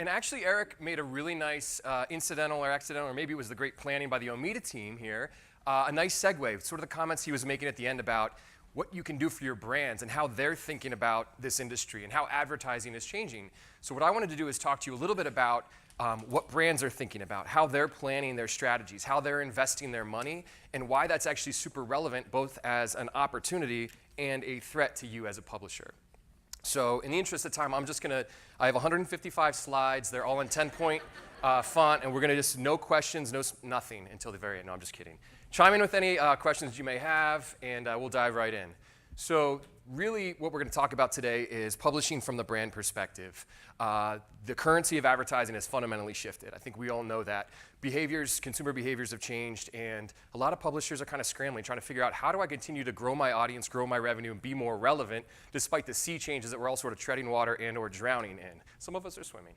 And actually, Eric made a really nice incidental or accidental, or maybe it was the great planning by the Omeda team here, a nice segue, sort of the comments he was making at the end about what you can do for your brands and how they're thinking about this industry and how advertising is changing. So what I wanted to do is talk to you a little bit about what brands are thinking about, how they're planning their strategies, how they're investing their money, and why that's actually super relevant both as an opportunity and a threat to you as a publisher. So in the interest of time, I have 155 slides. They're all in 10-point font, and we're gonna just no questions, nothing until the very end. No, I'm just kidding. Chime in with any questions you may have, and we'll dive right in. So really what we're going to talk about today is publishing from the brand perspective. The currency of advertising has fundamentally shifted. I think we all know that. Consumer behaviors have changed, and a lot of publishers are kind of scrambling, trying to figure out how do I continue to grow my audience, grow my revenue, and be more relevant despite the sea changes that we're all sort of treading water and or drowning in. Some of us are swimming.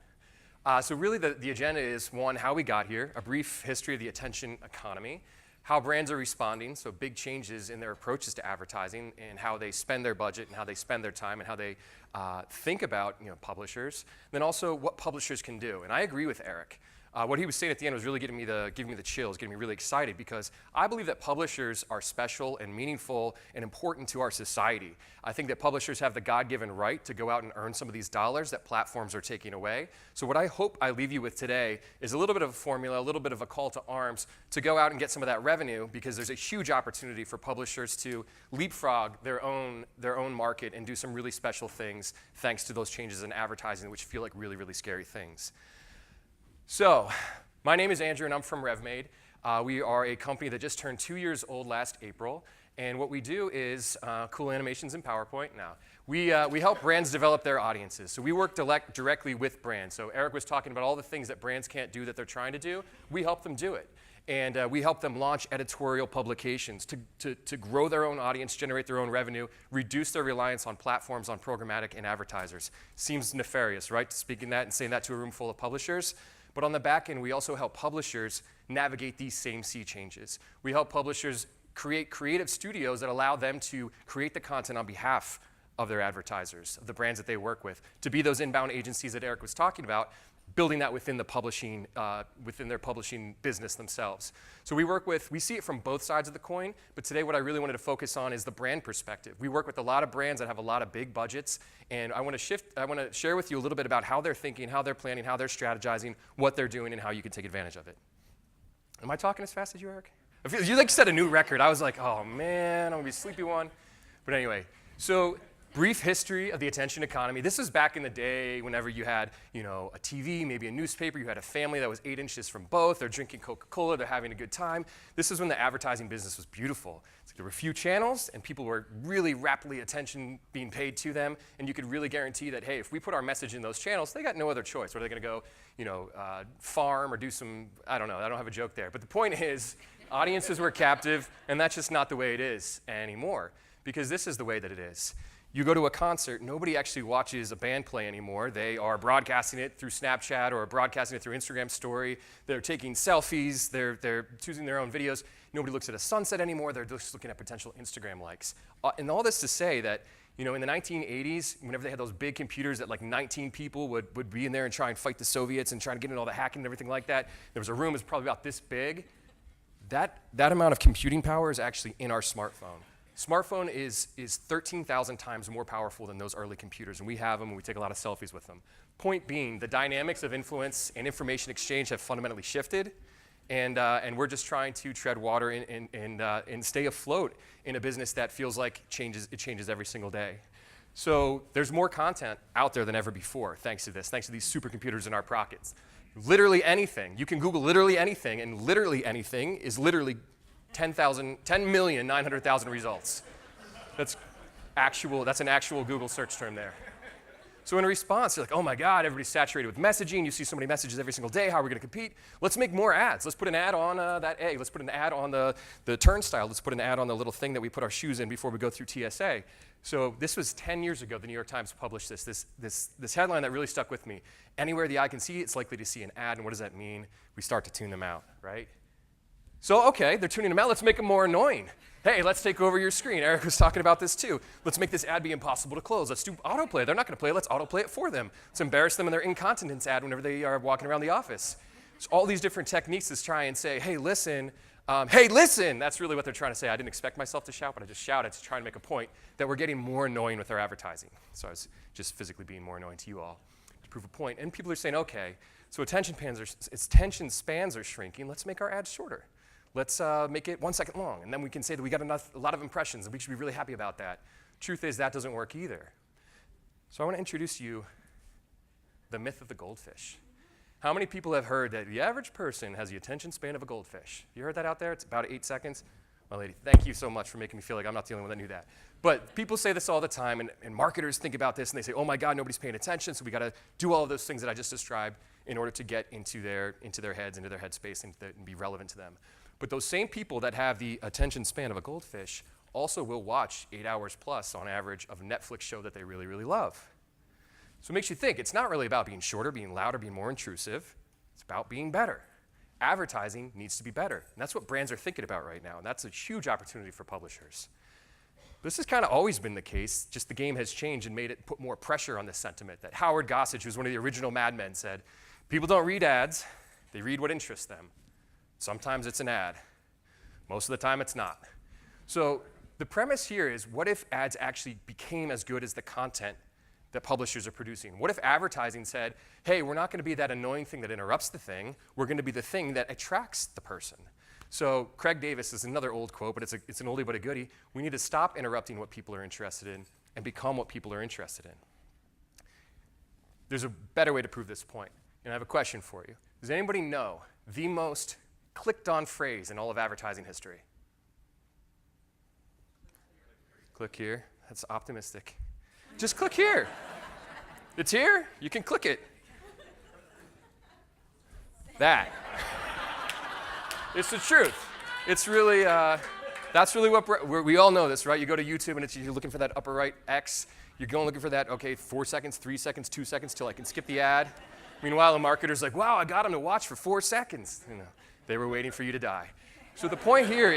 So really the agenda is, one, how we got here, a brief history of the attention economy, how brands are responding, so big changes in their approaches to advertising and how they spend their budget and how they spend their time and how they think about publishers. Then also what publishers can do. And I agree with Eric. What he was saying at the end was really giving me the chills, getting me really excited, because I believe that publishers are special and meaningful and important to our society. I think that publishers have the God-given right to go out and earn some of these dollars that platforms are taking away. So what I hope I leave you with today is a little bit of a formula, a little bit of a call to arms to go out and get some of that revenue, because there's a huge opportunity for publishers to leapfrog their own market and do some really special things thanks to those changes in advertising, which feel like really, really scary things. So, my name is Andrew, and I'm from RevMade. We are a company that just turned 2 years old last April, and what we do is cool animations in PowerPoint. Now, we help brands develop their audiences. So we work directly with brands. So Eric was talking about all the things that brands can't do that they're trying to do. We help them do it. And we help them launch editorial publications to grow their own audience, generate their own revenue, reduce their reliance on platforms, on programmatic and advertisers. Seems nefarious, right, speaking that and saying that to a room full of publishers. But on the back end, we also help publishers navigate these same sea changes. We help publishers create creative studios that allow them to create the content on behalf of their advertisers, of the brands that they work with, to be those inbound agencies that Eric was talking about, building that within their publishing business themselves. So we see it from both sides of the coin, but today what I really wanted to focus on is the brand perspective. We work with a lot of brands that have a lot of big budgets, and I want to share with you a little bit about how they're thinking, how they're planning, how they're strategizing, what they're doing, and how you can take advantage of it. Am I talking as fast as you, Eric? I feel, you set a new record. I was like, oh man, I'm gonna be a sleepy one. But anyway, so brief history of the attention economy. This was back in the day whenever you had, a TV, maybe a newspaper, you had a family that was 8 inches from both, they're drinking Coca-Cola, they're having a good time. This is when the advertising business was beautiful. There were few channels, and people were really rapidly attention being paid to them, and you could really guarantee that, hey, if we put our message in those channels, they got no other choice. Were they gonna go, farm or do some, I don't know, I don't have a joke there. But the point is, audiences were captive, and that's just not the way it is anymore, because this is the way that it is. You go to a concert, nobody actually watches a band play anymore. They are broadcasting it through Snapchat or broadcasting it through Instagram story. They're taking selfies, they're choosing their own videos. Nobody looks at a sunset anymore, they're just looking at potential Instagram likes. And all this to say that, in the 1980s, whenever they had those big computers that like 19 people would be in there and try and fight the Soviets and try to get into all the hacking and everything like that, there was a room that was probably about this big. That amount of computing power is actually in our smartphone. Smartphone is 13,000 times more powerful than those early computers, and we have them and we take a lot of selfies with them. Point being, the dynamics of influence and information exchange have fundamentally shifted, and we're just trying to tread water and stay afloat in a business that feels like it changes every single day. So there's more content out there than ever before, thanks to these supercomputers in our pockets. Literally anything. You can Google literally anything, and literally anything is literally 10,900,000 results. That's an actual Google search term there. So in response, you're like, oh my God, everybody's saturated with messaging. You see so many messages every single day. How are we going to compete? Let's make more ads. Let's put an ad on that egg. Let's put an ad on the turnstile. Let's put an ad on the little thing that we put our shoes in before we go through TSA. So this was 10 years ago. The New York Times published this headline that really stuck with me. Anywhere the eye can see, it's likely to see an ad. And what does that mean? We start to tune them out, right? So, okay, they're tuning them out. Let's make them more annoying. Hey, let's take over your screen. Eric was talking about this too. Let's make this ad be impossible to close. Let's do autoplay. They're not going to play. Let's autoplay it for them. Let's embarrass them in their incontinence ad whenever they are walking around the office. So all these different techniques to try and say, hey, listen. Hey, listen. That's really what they're trying to say. I didn't expect myself to shout, but I just shouted to try and make a point that we're getting more annoying with our advertising. So I was just physically being more annoying to you all to prove a point. And people are saying, okay, so attention spans are shrinking. Let's make our ads shorter. Let's make it 1 second long, and then we can say that we got a lot of impressions, and we should be really happy about that. Truth is, that doesn't work either. So I want to introduce you the myth of the goldfish. How many people have heard that the average person has the attention span of a goldfish? You heard that out there? It's about 8 seconds. My lady, thank you so much for making me feel like I'm not the only one that knew that. But people say this all the time, and marketers think about this, and they say, oh my God, nobody's paying attention, so we got to do all of those things that I just described in order to get into their heads, into their headspace, and be relevant to them. But those same people that have the attention span of a goldfish also will watch 8 hours plus on average of a Netflix show that they really, really love. So it makes you think it's not really about being shorter, being louder, being more intrusive. It's about being better. Advertising needs to be better. And that's what brands are thinking about right now. And that's a huge opportunity for publishers. This has kind of always been the case, just the game has changed and made it put more pressure on this sentiment that Howard Gossage, who's one of the original Mad Men, said, people don't read ads, they read what interests them. Sometimes it's an ad. Most of the time it's not. So the premise here is, what if ads actually became as good as the content that publishers are producing? What if advertising said, hey, we're not going to be that annoying thing that interrupts the thing. We're going to be the thing that attracts the person. So Craig Davis is another old quote, but it's an oldie but a goodie. We need to stop interrupting what people are interested in and become what people are interested in. There's a better way to prove this point, and I have a question for you. Does anybody know the most clicked on phrase in all of advertising history? Click here. That's optimistic. Just click here. It's here. You can click it. That. It's the truth. It's really, that's really what we all know this, right? You go to YouTube and you're looking for that upper right X. You're going looking for that, okay, 4 seconds, 3 seconds, 2 seconds till I can skip the ad. Meanwhile, the marketer's like, wow, I got him to watch for 4 seconds. You know. They were waiting for you to die. So the point here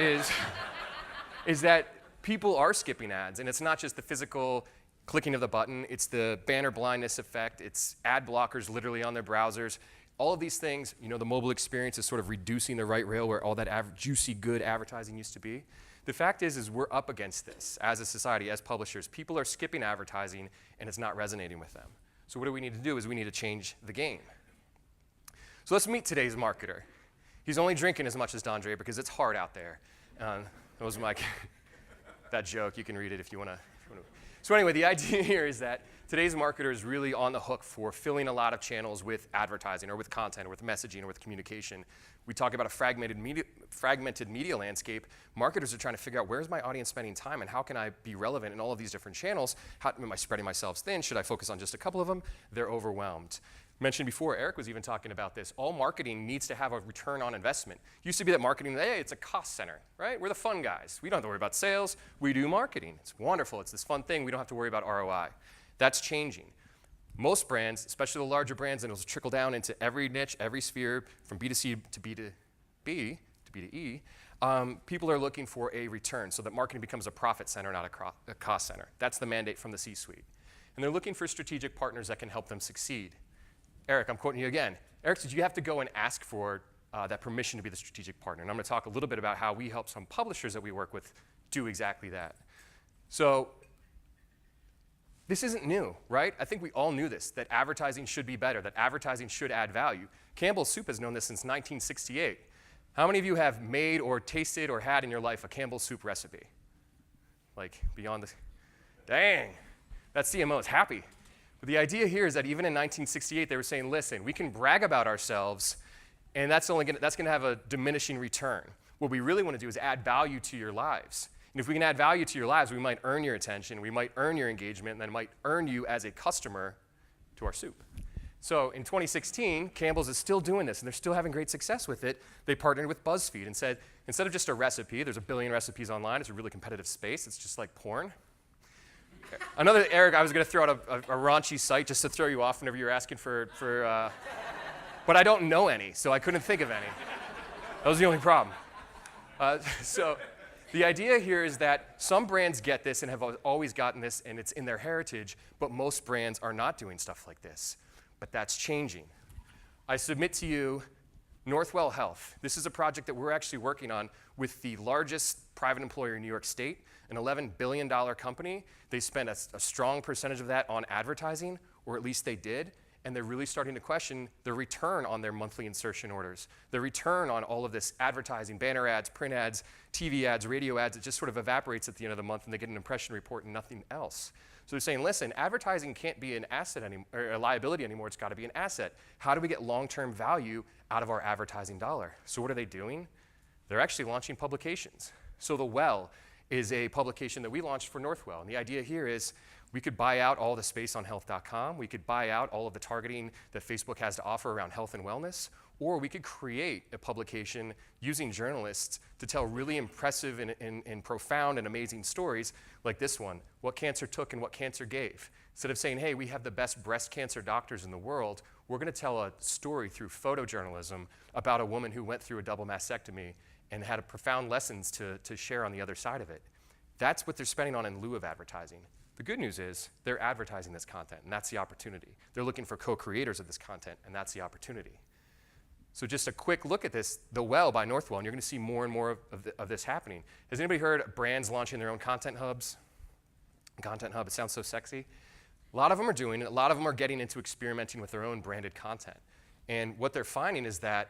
is that people are skipping ads, and it's not just the physical clicking of the button, it's the banner blindness effect, it's ad blockers literally on their browsers. All of these things, you know, the mobile experience is sort of reducing the right rail where all that juicy, good advertising used to be. The fact is we're up against this as a society, as publishers. People are skipping advertising, and it's not resonating with them. So what do we need to do is we need to change the game. So let's meet today's marketer. He's only drinking as much as Don Draper because it's hard out there. That was my that joke. You can read it if you want to. So anyway, the idea here is that today's marketer is really on the hook for filling a lot of channels with advertising or with content or with messaging or with communication. We talk about a fragmented media landscape. Marketers are trying to figure out, where's my audience spending time and how can I be relevant in all of these different channels? How am I spreading myself thin? Should I focus on just a couple of them? They're overwhelmed. Mentioned before, Eric was even talking about this. All marketing needs to have a return on investment. Used to be that marketing, hey, it's a cost center, right? We're the fun guys. We don't have to worry about sales. We do marketing. It's wonderful. It's this fun thing. We don't have to worry about ROI. That's changing. Most brands, especially the larger brands, and it'll trickle down into every niche, every sphere, from B2C to B2B to B2E, people are looking for a return so that marketing becomes a profit center, not a cost center. That's the mandate from the C-suite. And they're looking for strategic partners that can help them succeed. Eric, I'm quoting you again. Eric, did you have to go and ask for that permission to be the strategic partner? And I'm going to talk a little bit about how we help some publishers that we work with do exactly that. So this isn't new, right? I think we all knew this, that advertising should be better, that advertising should add value. Campbell's Soup has known this since 1968. How many of you have made or tasted or had in your life a Campbell's Soup recipe? Like beyond the, dang, that CMO is happy. But the idea here is that even in 1968, they were saying, listen, we can brag about ourselves, and that's going to have a diminishing return. What we really want to do is add value to your lives. And if we can add value to your lives, we might earn your attention, we might earn your engagement, and then it might earn you as a customer to our soup. So in 2016, Campbell's is still doing this, and they're still having great success with it. They partnered with BuzzFeed and said, instead of just a recipe, there's a billion recipes online, it's a really competitive space, it's just like porn. Another, Eric, I was going to throw out a raunchy site just to throw you off whenever you're asking for but I don't know any, so I couldn't think of any. That was the only problem. So the idea here is that some brands get this and have always gotten this, and it's in their heritage, but most brands are not doing stuff like this. But that's changing. I submit to you Northwell Health. This is a project that we're actually working on with the largest private employer in New York State, an $11 billion company. They spend a strong percentage of that on advertising, or at least they did, and they're really starting to question the return on their monthly insertion orders, the return on all of this advertising, banner ads, print ads, TV ads, radio ads. It just sort of evaporates at the end of the month, and they get an impression report and nothing else. So they're saying, listen, advertising can't be an asset or a liability anymore. It's got to be an asset. How do we get long-term value out of our advertising dollar? So what are they doing? They're actually launching publications. So The Well is a publication that we launched for Northwell. And the idea here is we could buy out all the space on health.com. We could buy out all of the targeting that Facebook has to offer around health and wellness. Or we could create a publication using journalists to tell really impressive and profound and amazing stories like this one, What Cancer Took and What Cancer Gave. Instead of saying, hey, we have the best breast cancer doctors in the world, we're going to tell a story through photojournalism about a woman who went through a double mastectomy and had profound lessons to share on the other side of it. That's what they're spending on in lieu of advertising. The good news is they're advertising this content, and that's the opportunity. They're looking for co-creators of this content, and that's the opportunity. So just a quick look at this, The Well by Northwell, and you're going to see more and more of this happening. Has anybody heard of brands launching their own content hubs? Content hub, it sounds so sexy. A lot of them are doing it. A lot of them are getting into experimenting with their own branded content. And what they're finding is that,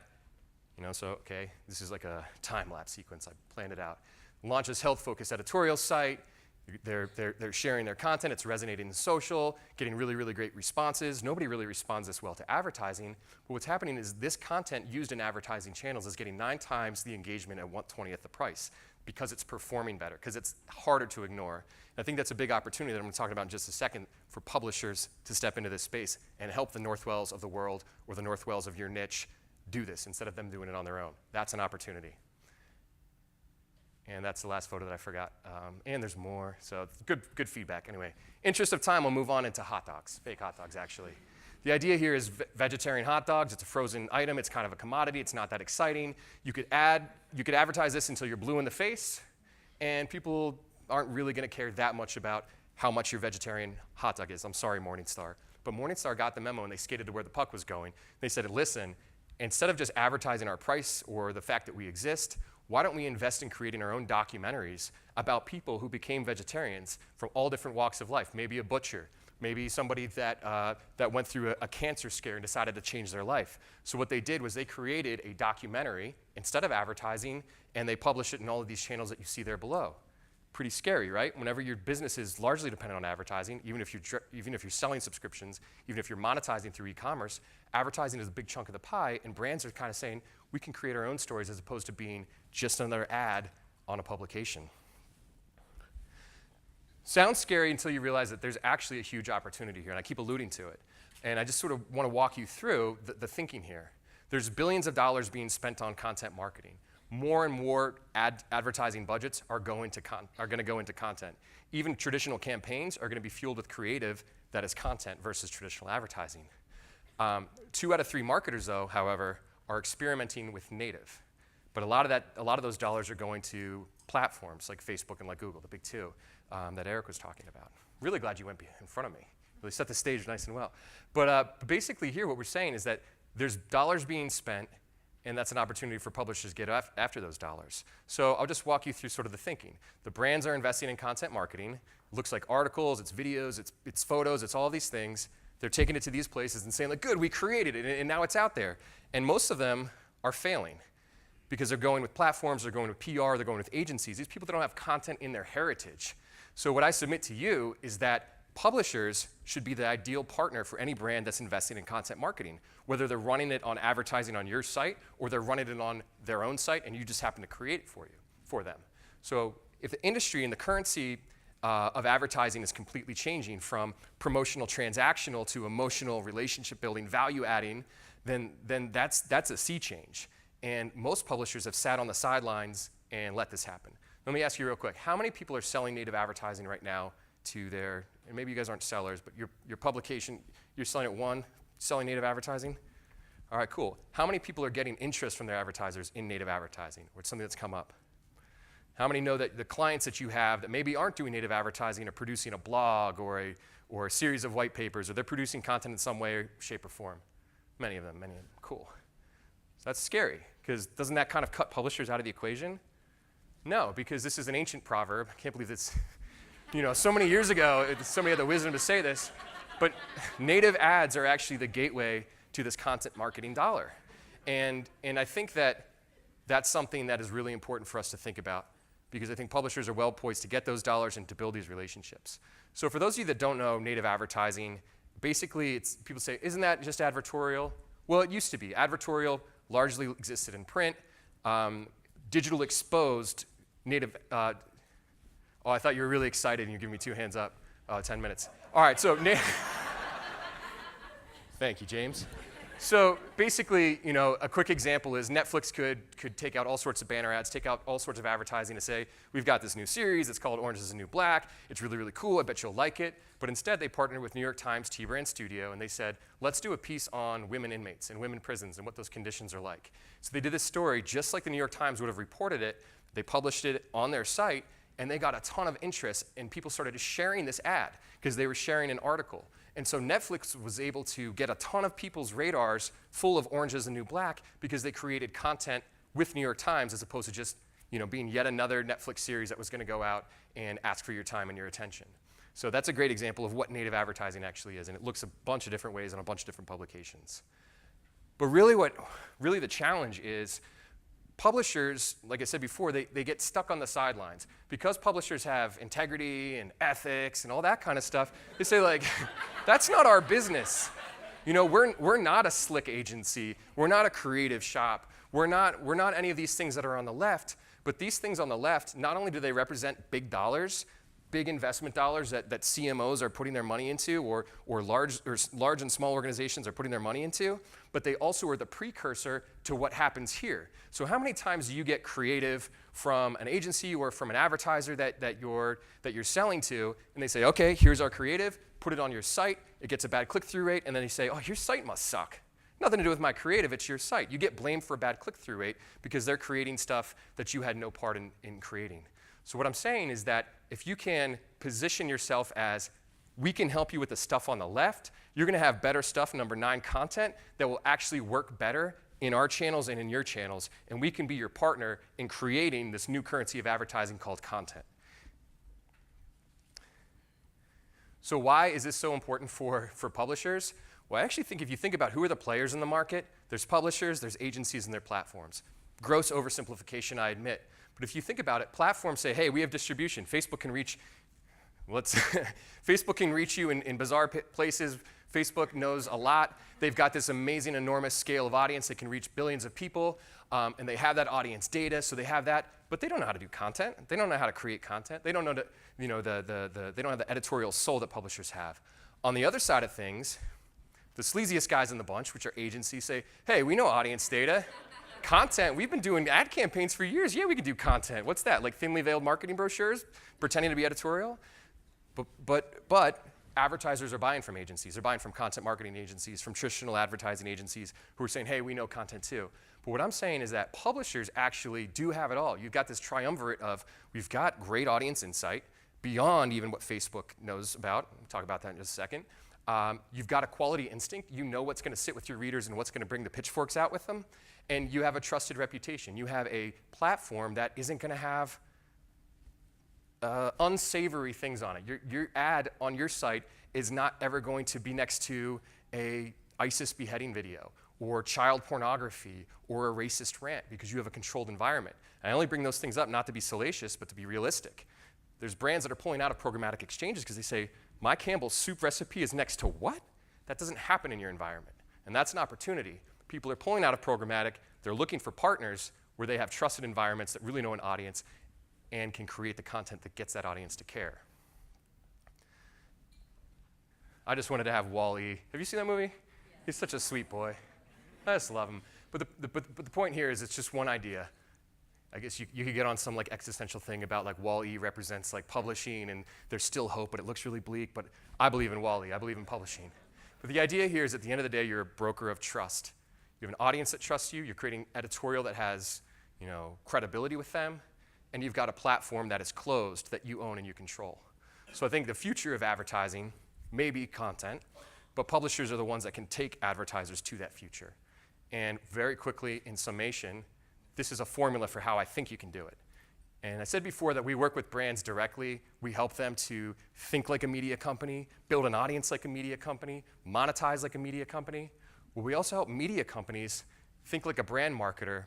okay, this is like a time-lapse sequence. I planned it out. Launches health-focused editorial site. They're sharing their content. It's resonating in social, getting really, really great responses. Nobody really responds this well to advertising. But what's happening is this content used in advertising channels is getting 9 times the engagement at 1/20th the price because it's performing better, because it's harder to ignore. And I think that's a big opportunity that I'm going to talk about in just a second for publishers to step into this space and help the Northwells of the world or the Northwells of your niche do this instead of them doing it on their own. That's an opportunity. And that's the last photo that I forgot. And there's more, so good feedback. Anyway, interest of time, we'll move on into hot dogs, fake hot dogs, actually. The idea here is vegetarian hot dogs. It's a frozen item. It's kind of a commodity. It's not that exciting. You could advertise this until you're blue in the face, and people aren't really going to care that much about how much your vegetarian hot dog is. I'm sorry, Morningstar. But Morningstar got the memo, and they skated to where the puck was going. They said, listen, instead of just advertising our price or the fact that we exist, why don't we invest in creating our own documentaries about people who became vegetarians from all different walks of life? Maybe a butcher, maybe somebody that went through a cancer scare and decided to change their life. So what they did was they created a documentary instead of advertising, and they published it in all of these channels that you see there below. Pretty scary, right? Whenever your business is largely dependent on advertising, even if you're selling subscriptions, even if you're monetizing through e-commerce, advertising is a big chunk of the pie, and brands are kind of saying, we can create our own stories as opposed to being just another ad on a publication. Sounds scary until you realize that there's actually a huge opportunity here, and I keep alluding to it. And I just sort of want to walk you through the thinking here. There's billions of dollars being spent on content marketing. More and more advertising budgets are going to go into content. Even traditional campaigns are going to be fueled with creative that is content versus traditional advertising. 2 out of 3 marketers, though, however, are experimenting with native. But a lot of those dollars are going to platforms like Facebook and like Google, the big 2 that Eric was talking about. Really glad you went in front of me. Really set the stage nice and well. But basically here what we're saying is that there's dollars being spent, and that's an opportunity for publishers to get after those dollars. So I'll just walk you through sort of the thinking. The brands are investing in content marketing. It looks like articles, it's videos, it's photos, it's all these things. They're taking it to these places and saying, like, good, we created it, and now it's out there. And most of them are failing because they're going with platforms, they're going with PR, they're going with agencies, these people that don't have content in their heritage. So what I submit to you is that publishers should be the ideal partner for any brand that's investing in content marketing, whether they're running it on advertising on your site or they're running it on their own site and you just happen to create it for them. So if the industry and the currency of advertising is completely changing from promotional transactional to emotional relationship building, value adding, then that's a sea change. And most publishers have sat on the sidelines and let this happen. Let me ask you real quick, how many people are selling native advertising right now to their, and maybe you guys aren't sellers, but your publication, you're selling native advertising? All right, cool. How many people are getting interest from their advertisers in native advertising? Or it's something that's come up? How many know that the clients that you have that maybe aren't doing native advertising are producing a blog or a series of white papers, or they're producing content in some way, shape, or form? Many of them. Cool. So that's scary, because doesn't that kind of cut publishers out of the equation? No, because this is an ancient proverb. I can't believe it's, so many years ago, somebody had the wisdom to say this, but native ads are actually the gateway to this content marketing dollar. And I think that that's something that is really important for us to think about, because I think publishers are well poised to get those dollars and to build these relationships. So for those of you that don't know native advertising, basically people say, isn't that just advertorial? Well, it used to be. Advertorial largely existed in print. Digital exposed native, oh, I thought you were really excited and you're giving me 2 hands up, 10 minutes. All right, so, thank you, James. So basically, a quick example is Netflix could take out all sorts of banner ads, take out all sorts of advertising to say, we've got this new series, it's called Orange is the New Black, it's really, really cool, I bet you'll like it. But instead, they partnered with New York Times T-Brand Studio, and they said, let's do a piece on women inmates and women prisons and what those conditions are like. So they did this story just like the New York Times would have reported it. They published it on their site, and they got a ton of interest, and people started sharing this ad because they were sharing an article. And so Netflix was able to get a ton of people's radars full of Orange is the New Black because they created content with New York Times as opposed to just being yet another Netflix series that was going to go out and ask for your time and your attention. So that's a great example of what native advertising actually is, and it looks a bunch of different ways on a bunch of different publications. But really the challenge is publishers, like I said before, they get stuck on the sidelines. Because publishers have integrity and ethics and all that kind of stuff, they say like, that's not our business. We're not a slick agency. We're not a creative shop. We're not any of these things that are on the left, but these things on the left, not only do they represent big dollars, big investment dollars that CMOs are putting their money into, or large and small organizations are putting their money into, but they also are the precursor to what happens here. So how many times do you get creative from an agency or from an advertiser that you're selling to, and they say, okay, here's our creative, put it on your site, it gets a bad click-through rate, and then they say, oh, your site must suck. Nothing to do with my creative, it's your site. You get blamed for a bad click-through rate because they're creating stuff that you had no part in creating. So what I'm saying is that if you can position yourself as, we can help you with the stuff on the left, you're going to have better stuff, number 9, content, that will actually work better in our channels and in your channels, and we can be your partner in creating this new currency of advertising called content. So why is this so important for publishers? Well, I actually think if you think about who are the players in the market, there's publishers, there's agencies, and their platforms. Gross oversimplification, I admit. But if you think about it, platforms say, hey, we have distribution. Facebook can reach, Facebook can reach you in bizarre places. Facebook knows a lot. They've got this amazing, enormous scale of audience. They can reach billions of people, and they have that audience data, so they have that. But they don't know how to do content. They don't know how to create content. They don't know they don't have the editorial soul that publishers have. On the other side of things, the sleaziest guys in the bunch, which are agencies, say, hey, we know audience data. Content, we've been doing ad campaigns for years. Yeah, we can do content. What's that, like thinly veiled marketing brochures, pretending to be editorial? But advertisers are buying from agencies. They're buying from content marketing agencies, from traditional advertising agencies who are saying, hey, we know content too. But what I'm saying is that publishers actually do have it all. You've got this triumvirate of, we've got great audience insight beyond even what Facebook knows about. We'll talk about that in just a second. You've got a quality instinct. You know what's going to sit with your readers and what's going to bring the pitchforks out with them. And you have a trusted reputation. You have a platform that isn't going to have unsavory things on it. Your ad on your site is not ever going to be next to a ISIS beheading video or child pornography or a racist rant because you have a controlled environment. And I only bring those things up not to be salacious, but to be realistic. There's brands that are pulling out of programmatic exchanges because they say, my Campbell's soup recipe is next to what? That doesn't happen in your environment. And that's an opportunity. People are pulling out of programmatic. They're looking for partners where they have trusted environments that really know an audience and can create the content that gets that audience to care. I just wanted to have Wall-E. Have you seen that movie? Yeah. He's such a sweet boy. I just love him. But the point here is it's just one idea. I guess you could get on some like existential thing about like Wall-E represents like publishing and there's still hope, but it looks really bleak. But I believe in Wall-E. I believe in publishing. But the idea here is at the end of the day, you're a broker of trust. You have an audience that trusts you. You're creating editorial that has, credibility with them. and you've got a platform that is closed that you own and you control. So I think the future of advertising may be content, but publishers are the ones that can take advertisers to that future. And very quickly, in summation, this is a formula for how I think you can do it. And I said before that we work with brands directly. We help them to think like a media company, build an audience like a media company, monetize like a media company. Well, we also help media companies think like a brand marketer,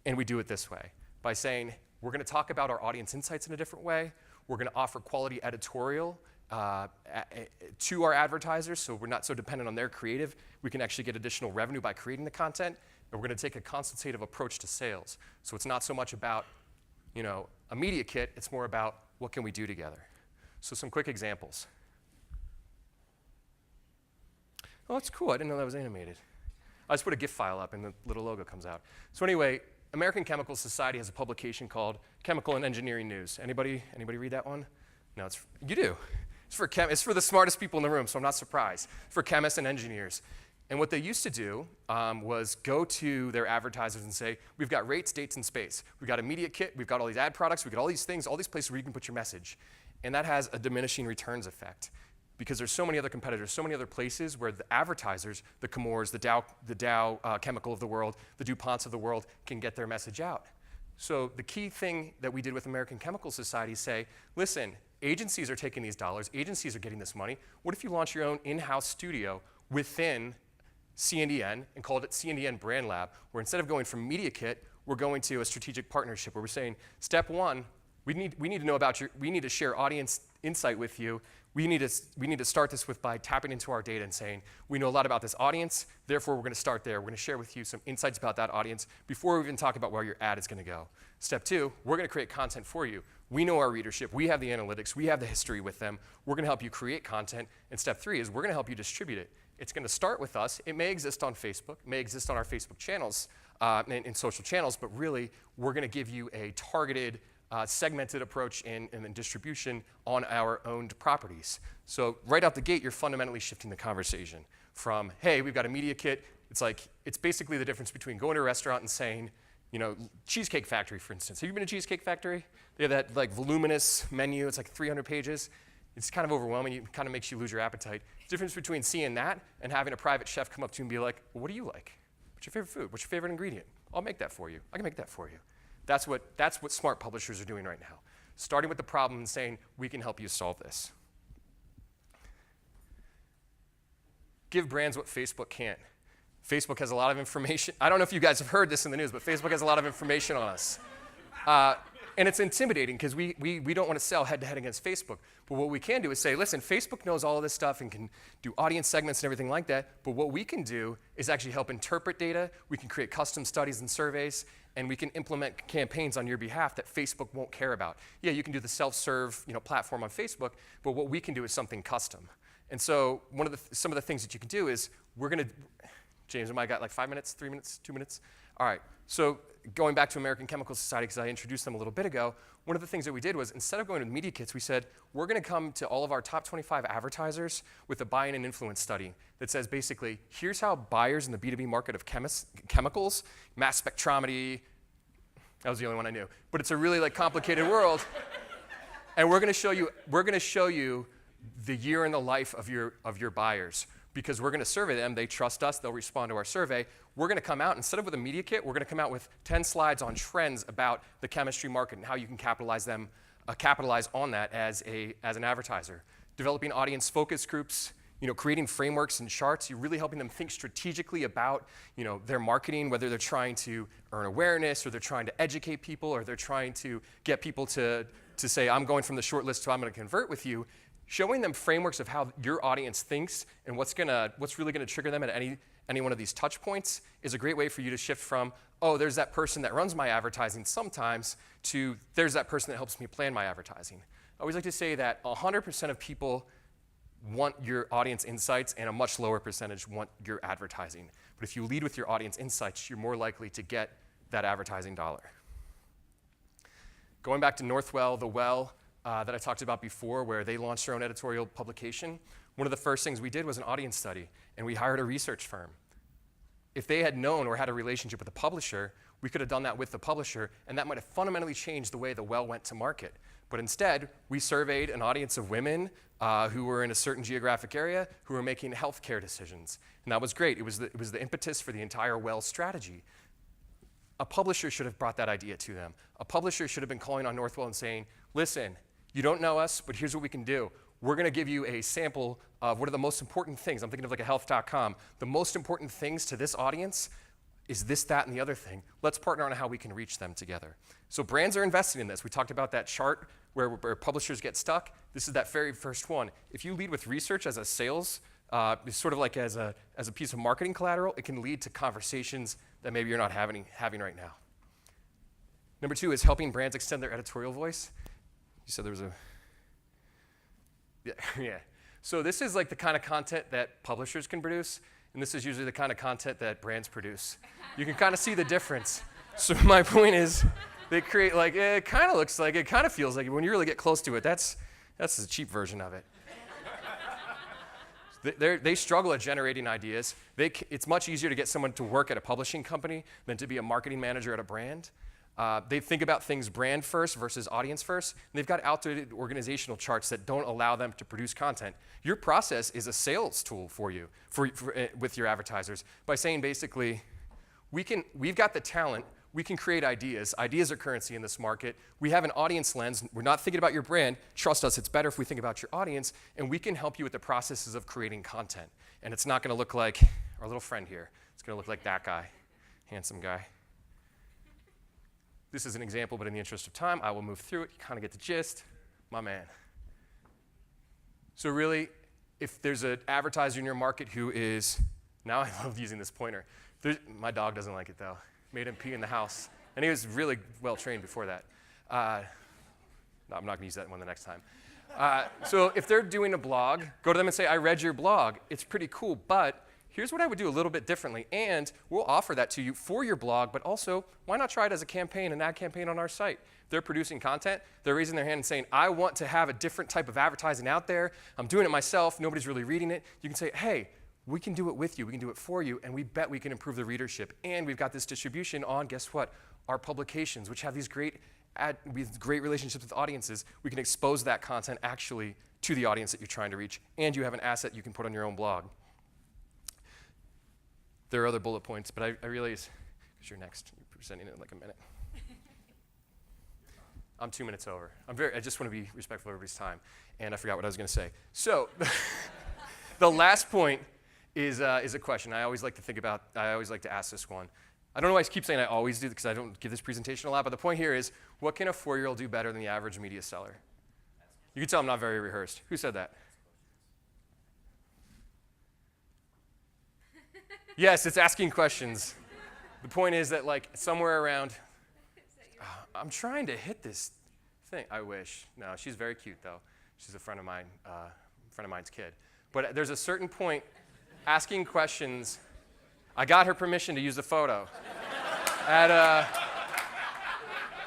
and we do it this way, by saying, we're gonna talk about our audience insights in a different way. We're gonna offer quality editorial to our advertisers, so we're not so dependent on their creative. We can actually get additional revenue by creating the content, and we're gonna take a consultative approach to sales. So it's not so much about a media kit, it's more about what can we do together. So some quick examples. Oh, that's cool, I didn't know that was animated. I just put a GIF file up and the little logo comes out. So anyway, American Chemical Society has a publication called Chemical and Engineering News. Anybody read that one? No, you do. It's for the smartest people in the room, so I'm not surprised. For chemists and engineers. And what they used to do was go to their advertisers and say, we've got rates, dates, and space. We've got a media kit, we've got all these ad products, we've got all these things, all these places where you can put your message. And that has a diminishing returns effect because there's so many other competitors, so many other places where the advertisers, the Chemours, the Dow Chemical of the world, the DuPonts of the world can get their message out. So the key thing that we did with American Chemical Society is say, listen, agencies are taking these dollars, agencies are getting this money. What if you launch your own in-house studio within CNDN and called it CNDN Brand Lab, where instead of going from Media Kit, we're going to a strategic partnership where we're saying, step one, we need to know about we need to share audience insight with you. We need to start this by tapping into our data and saying, we know a lot about this audience, therefore we're gonna start there. We're gonna share with you some insights about that audience before we even talk about where your ad is gonna go. Step two, we're gonna create content for you. We know our readership, we have the analytics, we have the history with them. We're gonna help you create content. And step three is we're gonna help you distribute it. It's going to start with us. It may exist on Facebook, may exist on our Facebook channels, and social channels, but really, we're going to give you a targeted, segmented approach in distribution on our owned properties. So right out the gate, you're fundamentally shifting the conversation from, hey, we've got a media kit. It's basically the difference between going to a restaurant and saying, Cheesecake Factory, for instance. Have you been to Cheesecake Factory? They have that voluminous menu. It's like 300 pages. It's kind of overwhelming. It kind of makes you lose your appetite. The difference between seeing that and having a private chef come up to you and be like, well, what do you like? What's your favorite food? What's your favorite ingredient? I'll make that for you. I can make that for you. That's what smart publishers are doing right now. Starting with the problem and saying, we can help you solve this. Give brands what Facebook can't. Facebook has a lot of information. I don't know if you guys have heard this in the news, but Facebook has a lot of information on us. And it's intimidating because we don't want to sell head-to-head against Facebook. But what we can do is say, listen, Facebook knows all of this stuff and can do audience segments and everything like that. But what we can do is actually help interpret data. We can create custom studies and surveys. And we can implement campaigns on your behalf that Facebook won't care about. Yeah, you can do the self-serve platform on Facebook. But what we can do is something custom. And so some of the things that you can do is we're going to, James, am I got like 5 minutes, 3 minutes, 2 minutes? All right. So going back to American Chemical Society, because I introduced them a little bit ago, one of the things that we did was instead of going to media kits, we said, we're going to come to all of our top 25 advertisers with a buy-in and influence study that says basically, here's how buyers in the B2B market of chemicals, mass spectrometry, that was the only one I knew, but it's a really complicated world. And we're going to show you the year in the life of your buyers. Because we're going to survey them, they trust us, they'll respond to our survey. We're going to come out, instead of with a media kit, we're going to come out with 10 slides on trends about the chemistry market and how you can capitalize on that as an advertiser. Developing audience focus groups, creating frameworks and charts, you're really helping them think strategically about their marketing, whether they're trying to earn awareness or they're trying to educate people or they're trying to get people to say, I'm going from the short list to I'm going to convert with you. Showing them frameworks of how your audience thinks and what's really gonna trigger them at any one of these touch points is a great way for you to shift from, oh, there's that person that runs my advertising sometimes, to there's that person that helps me plan my advertising. I always like to say that 100% of people want your audience insights and a much lower percentage want your advertising. But if you lead with your audience insights, you're more likely to get that advertising dollar. Going back to Northwell, The Well, that I talked about before, where they launched their own editorial publication, one of the first things we did was an audience study, and we hired a research firm. if they had known or had a relationship with a publisher, we could have done that with the publisher, and that might have fundamentally changed the way the well went to market. But instead, we surveyed an audience of women who were in a certain geographic area who were making healthcare decisions. And that was great. It was the impetus for the entire well strategy. A publisher should have brought that idea to them. A publisher should have been calling on Northwell and saying, listen, you don't know us, but here's what we can do. We're going to give you a sample of what are the most important things. I'm thinking of like a health.com. The most important things to this audience is this, that, and the other thing. Let's partner on how we can reach them together. So brands are investing in this. We talked about that chart where publishers get stuck. This is that very first one. If you lead with research as a sales, sort of like as a piece of marketing collateral, it can lead to conversations that maybe you're not having right now. Number 2 is helping brands extend their editorial voice. You said there was a, yeah. So this is like the kind of content that publishers can produce, and this is usually the kind of content that brands produce. You can kind of see the difference. So my point is, they create like, it kind of looks like, it kind of feels like, when you really get close to it, that's the cheap version of it. They struggle at generating ideas. It's much easier to get someone to work at a publishing company than to be a marketing manager at a brand. They think about things brand first versus audience first. And they've got outdated organizational charts that don't allow them to produce content. Your process is a sales tool for you, with your advertisers, by saying basically, we've got the talent. We can create ideas. Ideas are currency in this market. We have an audience lens. We're not thinking about your brand. Trust us, it's better if we think about your audience, and we can help you with the processes of creating content. And it's not going to look like our little friend here. It's going to look like that guy, handsome guy. This is an example, but in the interest of time, I will move through it. You kind of get the gist. My man. So really, if there's an advertiser in your market who is, now I love using this pointer. My dog doesn't like it, though. Made him pee in the house. And he was really well trained before that. No, I'm not going to use that one the next time. So if they're doing a blog, go to them and say, I read your blog. It's pretty cool, but here's what I would do a little bit differently. And we'll offer that to you for your blog, but also, why not try it as a campaign, an ad campaign on our site? They're producing content. They're raising their hand and saying, I want to have a different type of advertising out there. I'm doing it myself. Nobody's really reading it. You can say, hey, we can do it with you, we can do it for you, and we bet we can improve the readership. And we've got this distribution on, guess what, our publications, which have these great relationships with audiences. We can expose that content actually to the audience that you're trying to reach, and you have an asset you can put on your own blog. There are other bullet points, but I realize, because you're next, you're presenting it in like a minute. I'm 2 minutes over. I just want to be respectful of everybody's time, and I forgot what I was going to say. So the last point is a question I always like to ask this one. I don't know why I keep saying I always do, because I don't give this presentation a lot, but the point here is, what can a 4-year-old do better than the average media seller? You can tell I'm not very rehearsed. Who said that? Yes, it's asking questions. The point is that like somewhere around, I'm trying to hit this thing. I wish. No, she's very cute though. She's a friend of mine's kid. But there's a certain point, asking questions. I got her permission to use the photo.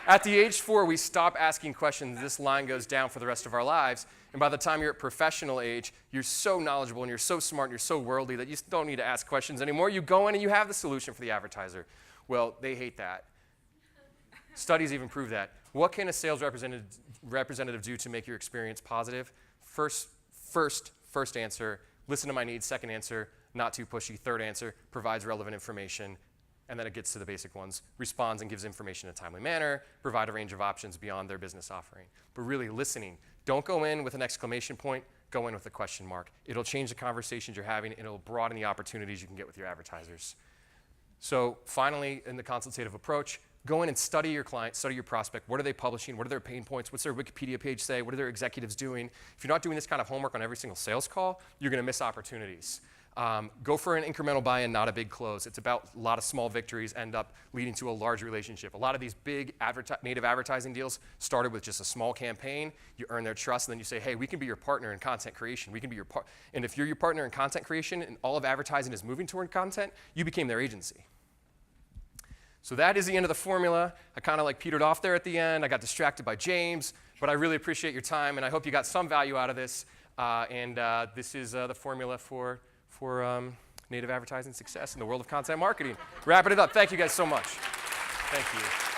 At the age 4, we stop asking questions. This line goes down for the rest of our lives. And by the time you're at professional age, you're so knowledgeable and you're so smart and you're so worldly that you don't need to ask questions anymore. You go in and you have the solution for the advertiser. Well, they hate that. Studies even prove that. What can a sales representative do to make your experience positive? First answer, listen to my needs. Second answer, not too pushy. Third answer, provides relevant information. And then it gets to the basic ones, responds and gives information in a timely manner, provide a range of options beyond their business offering. But really listening. Don't go in with an exclamation point, go in with a question mark. It'll change the conversations you're having, and it'll broaden the opportunities you can get with your advertisers. So finally, in the consultative approach, go in and study your client, study your prospect. What are they publishing? What are their pain points? What's their Wikipedia page say? What are their executives doing? If you're not doing this kind of homework on every single sales call, you're going to miss opportunities. Go for an incremental buy-in, not a big close. It's about a lot of small victories end up leading to a large relationship. A lot of these big native advertising deals started with just a small campaign. You earn their trust, and then you say, hey, we can be your partner in content creation. We can be your and if you're your partner in content creation and all of advertising is moving toward content, you became their agency. So that is the end of the formula. I kind of like petered off there at the end. I got distracted by James, but I really appreciate your time, and I hope you got some value out of this. This is the formula for native advertising success in the world of content marketing. Wrapping it up. Thank you guys so much. Thank you.